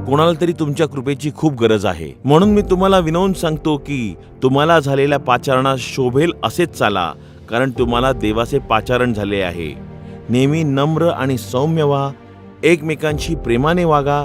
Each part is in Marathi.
कोणाला तरी तुमच्या कृपेची खूप गरज आहे. म्हणून मी तुम्हाला विनवून सांगतो की तुम्हाला झालेल्या पाचारणास शोभेल असेच चाला, कारण तुम्हाला देवाचे पाचारण झाले आहे. नेहमी नम्र आणि सौम्य व्हा, एकमेकांशी प्रेमाने वागा.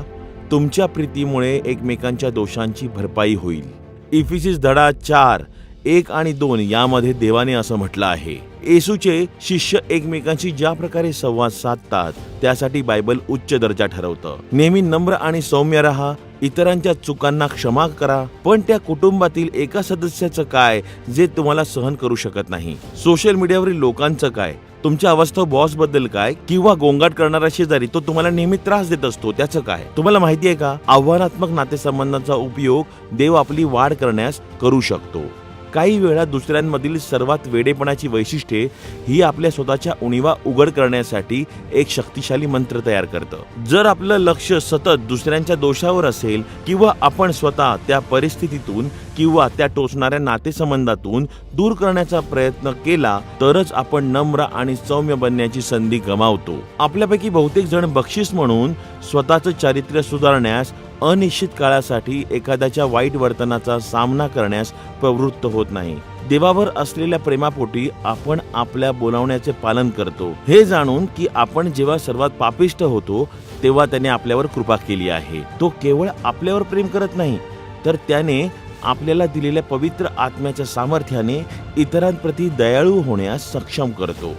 तुमच्या प्रीतीमुळे एकमेकांच्या दोषांची भरपाई होईल. इफिसीस धडा 4:1-2 यामध्ये देवाने असं म्हटलं आहे, येशूचे शिष्य एकमेकांशी ज्या प्रकारे संवाद साधतात त्यासाठी बायबल उच्च दर्जा ठरवतं. नेहमी नम्र आणि सौम्य राहा, इतरांच्या चुकांना क्षमा करा. पण त्या कुटुंबातील एका सदस्याचं काय जे तुम्हाला सहन करू शकत नाही? सोशल मीडियावरील लोकांचं काय? तुमच्या अवस्था बॉस बद्दल काय? किंवा गोंगाट करणारा शेजारी तो तुम्हाला नेहमी त्रास देत असतो, त्याचं काय? तुम्हाला माहिती आहे का, आव्हानात्मक नातेसंबंधांचा उपयोग देव आपली वाढ करण्यास करू शकतो. काही वेळा दुसऱ्यांमधील सर्वात वेडेपणाची वैशिष्ट्ये ही आपल्या स्वतःच्या उणीवा उघड करण्यासाठी एक शक्तिशाली मंत्र तयार करतं. जर आपलं लक्ष सतत दुसऱ्यांच्या दोषावर असेल किंवा आपण स्वतः त्या परिस्थितीतून किंवा त्या टोचणाऱ्या नातेसंबंधातून दूर करण्याचा प्रयत्न केला तरच आपण नम्र आणि सौम्य बनण्याची संधी गमावतो. आपल्यापैकी बहुतेक जण बक्षीस म्हणून स्वतःचं चारित्र्य सुधारण्यास अनिश्चित काळासाठी एखाद्याच्या वाईट वर्तनाचा सामना करण्यास प्रवृत्त होत नाही. देवावर असलेल्या प्रेमापोटी आपण आपल्या बोलावण्याचे पालन करतो, हे जाणून की आपण जेव्हा सर्वात पापिष्ट होतो तेव्हा त्याने आपल्यावर कृपा केली आहे. तो केवळ आपल्यावर प्रेम करत नाही, तर त्याने आपल्याला दिलेल्या पवित्र आत्म्याच्या सामर्थ्याने इतरांप्रती दयाळू होण्यास सक्षम करतो.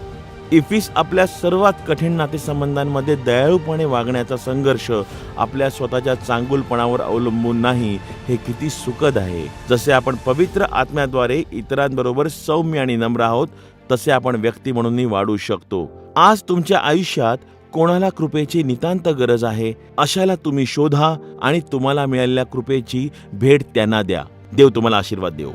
इफिस आपल्या सर्वात कठीण नातेसंबंधांमध्ये दयाळूपणे वागण्याचा संघर्ष आपल्या स्वतःच्या चांगुलपणावर अवलंबून नाही, हे किती सुखद आहे. जसे आपण पवित्र आत्म्याद्वारे इतरांबरोबर सौम्य आणि नम्र आहोत, तसे आपण व्यक्ती म्हणूनही वाढू शकतो. आज तुमच्या आयुष्यात कोणाला कृपेची नितांत गरज आहे, अशाला तुम्ही शोधा आणि तुम्हाला मिळालेल्या कृपेची भेट त्यांना द्या. देव तुम्हाला आशीर्वाद देवो.